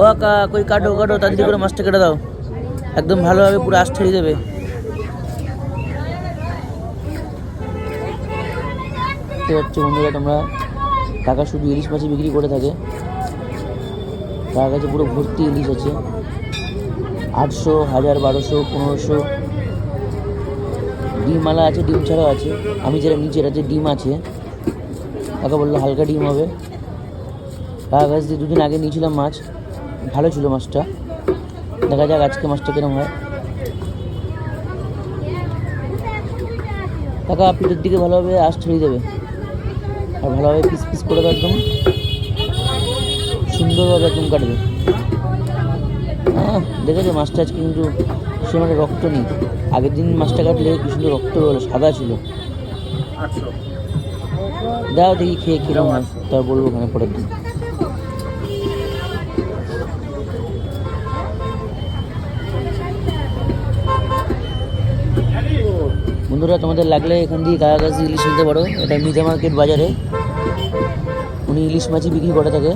ও কাকা কই কাটো কাটো তাড়াতাড়ি করে মাছটা কেটে দাও, একদম ভালোভাবে পুরো আঁশ ছেড়ে দেবে। দেখতে পাচ্ছ বন্ধুরা তোমরা, কাকা শুধু ইলিশ মাছই বিক্রি করে থাকে। তার কাছে পুরো ভর্তি ইলিশ আছে, 800, 1000, 1200, 1500। ডিমওয়ালা আছে, ডিম ছাড়াও আছে। আমি যেটা নিচে আছে ডিম আছে, কাকা বললো হালকা ডিম হবে। কাকা কাছ দিয়ে 2 দিন আগে নিয়েছিলাম মাছ, ভালো ছিল মাছটা। দেখা যাক আজকে মাছটা কিরম হয়। কাকা পিঠের দিকে ভালোভাবে আঁশ ছেড়ে দেবে, আর ভালোভাবে পিস পিস করে দেবে, একদম সুন্দরভাবে একদম কাটবে। হ্যাঁ দেখেছো মাছটা আজকে কিন্তু সে মানে রক্ত নেই। আগের দিন মাছটা কাটলে কি সুন্দর রক্ত হলো, সাদা ছিল। দাও দেখি খেয়ে কিরম হয়, তার বলবো ওখানে পরের দিন। বন্ধুরা তোমাদের লাগলে এখান দিয়ে কাকা কাছ দিয়ে ইলিশ নিতে পারো, এটা মিজা মার্কেট বাজারে। উনি ইলিশ মাছই বিক্রি করে থাকে।